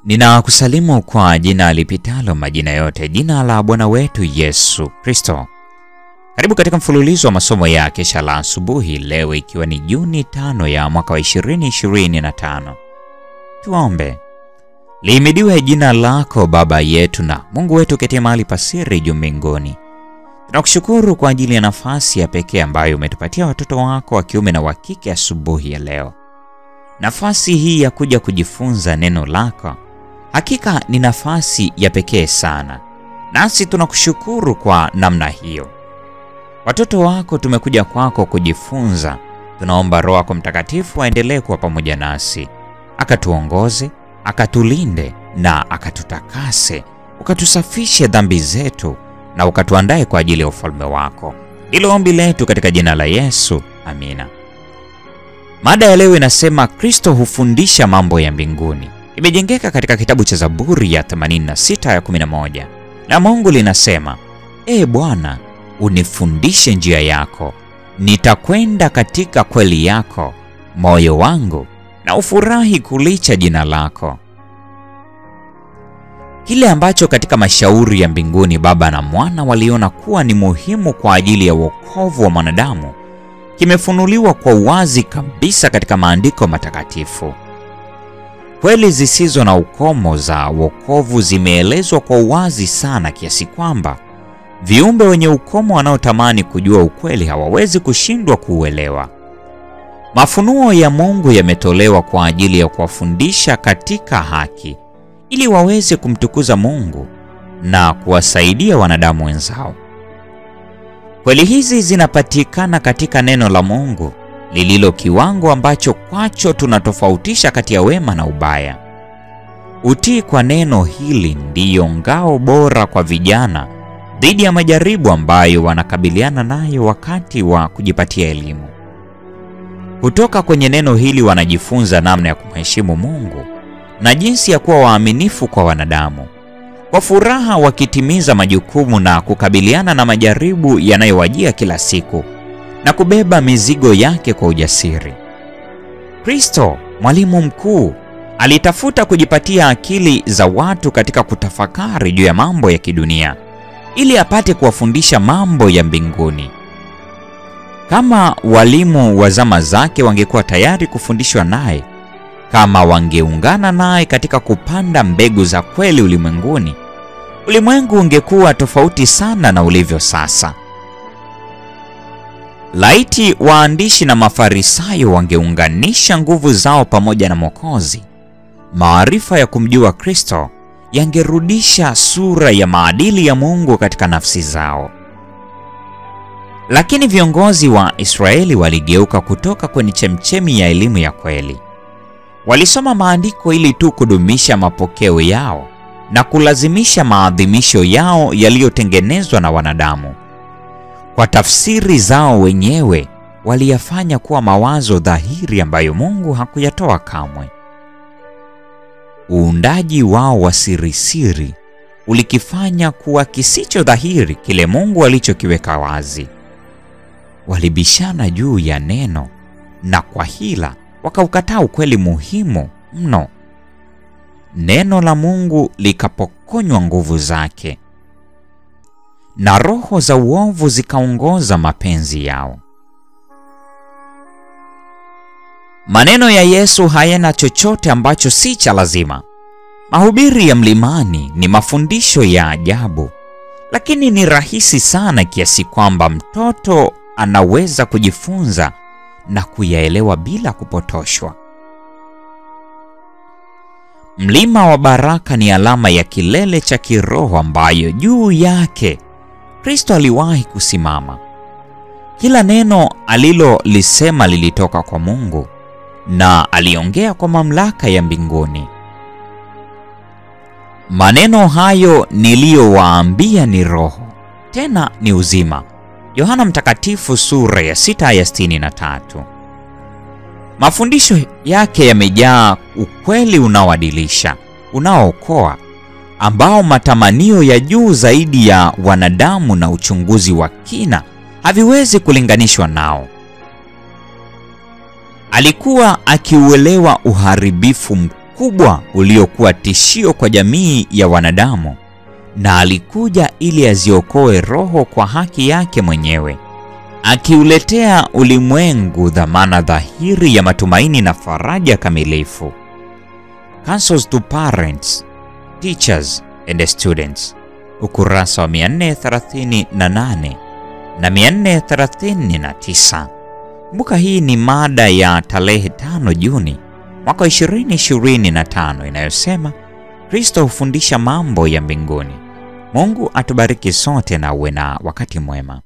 Ninakusalimu kwa jina lipitalo majina yote, jina la Bwana wetu Yesu Kristo. Karibu katika mfululizo wa masomo ya kesha la asubuhi, leo ikiwa ni Juni 5 ya mwaka wa 2025. Tuombe. Lihimidiwe jina lako Baba yetu na Mungu wetu ketie mahali pasiri juu mbinguni. Tunakushukuru kwa ajili ya nafasi ya pekee ambayo umetupatia watoto wako wa kiume na wa kike asubuhi ya leo. Nafasi hii ya kuja kujifunza neno lako hakika ni nafasi ya pekee sana, nasi tunakushukuru kwa namna hiyo. Watoto wako tumekuja kwako kujifunza. Tunaomba Roho yako Mtakatifu aendelee kuwa pamoja nasi, akatuongoze, akatulinde na akatutakase, ukatusafishe dhambi zetu na ukatuandae kwa ajili ya ufalme wako. Hilo ombi letu katika jina la Yesu, amina. Mada ya leo inasema Kristo hufundisha mambo ya mbinguni. Imejengeka katika kitabu cha Zaburi ya 86:11. Na Mungu linasema, Bwana, unifundishe njia yako, nitakwenda katika kweli yako, moyo wangu na ufurahi kulicha jina lako. Kile ambacho katika mashauri ya mbinguni Baba na Mwana waliona kuwa ni muhimu kwa ajili ya wokovu wa mwanadamu kimefunuliwa kwa uwazi kabisa katika maandiko matakatifu. Kweli zisizo na ukomo za wokovu zimeelezwa kwa uwazi sana kiasi kwamba viumbe wenye ukomo wanaotamani kujua ukweli hawawezi kushindwa kuuelewa. Mafunuo ya Mungu yametolewa kwa ajili ya kuwafundisha katika haki ili waweze kumtukuza Mungu na kuwasaidia wanadamu wenzao. Kweli hizi zinapatikana katika neno la Mungu lililo kiwango ambacho kwacho tunatofautisha kati ya wema na ubaya. Utii kwa neno hili ndiyo ngao bora kwa vijana dhidi ya majaribu ambayo wanakabiliana nayo wakati wa kujipatia elimu. Kutoka kwenye neno hili wanajifunza namna ya kumheshimu Mungu na jinsi ya kuwa waaminifu kwa wanadamu, kwa furaha wakitimiza majukumu na kukabiliana na majaribu yanayowajia kila siku na kubeba mizigo yake kwa ujasiri. Kristo, mwalimu mkuu, alitafuta kujipatia akili za watu katika kutafakari juu ya mambo ya kidunia ili apate kuwafundisha mambo ya mbinguni. Kama walimu wa zama zake wangekuwa tayari kufundishwa naye, kama wangeungana naye katika kupanda mbegu za kweli ulimwenguni, ulimwengu ungekuwa tofauti sana na ulivyo sasa. Laiti waandishi na Mafarisayo wangeunganisha nguvu zao pamoja na Mwokozi, maarifa ya kumjua Kristo yangerudisha sura ya maadili ya Mungu katika nafsi zao. Lakini viongozi wa Israeli waligeuka kutoka kwenye chemchemi ya elimu ya kweli. Walisoma maandiko ili tu kudumisha mapokeo yao na kulazimisha maadhimisho yao yaliyotengenezwa na wanadamu. Kwa tafsiri zao wenyewe waliyafanya kuwa mawazo dhahiri ambayo Mungu hakuyatoa kamwe. Uundaji wao wa siri ulikifanya kuwa kisicho dhahiri kile Mungu alichokiweka wazi. Walibishana juu ya neno na kwa hila wakaukataa ukweli muhimu mno. Neno la Mungu likapokonywa nguvu zake na roho za uovu zikaongoza mapenzi yao. Maneno ya Yesu hayana chochote ambacho si cha lazima. Mahubiri ya mlimani ni mafundisho ya ajabu, lakini ni rahisi sana kiasi kwamba mtoto anaweza kujifunza na kuyaelewa bila kupotoshwa. Mlima wa baraka ni alama ya kilele cha kiroho ambayo juu yake Kristo aliwahi kusimama. Kila neno alilolisema lilitoka kwa Mungu na aliongea kwa mamlaka ya mbinguni. Maneno hayo niliyowaambia ni roho, tena ni uzima. Yohana Mtakatifu sura ya 6:63. Mafundisho yake yamejaa ukweli unaoadilisha, unaookoa, ambao matamanio ya juu zaidi ya wanadamu na uchunguzi wa kina haviwezi kulinganishwa nao. Alikuwa akiuelewa uharibifu mkuu mkubwa uliokuwa tishio kwa jamii ya wanadamu, na alikuja ili aziokoe roho kwa haki yake mwenyewe, akiuletea ulimwengu dhamana dhahiri ya matumaini na faraja kamilifu. Counsels to Parents, Teachers and Students, ukurasa wa 438 na 439. Kumbuka, hii ni mada ya tarehe 5 Juni mwaka 2025 inayosema Kristo hufundisha mambo ya mbinguni. Mungu atubariki sote na uwe na wakati mwema.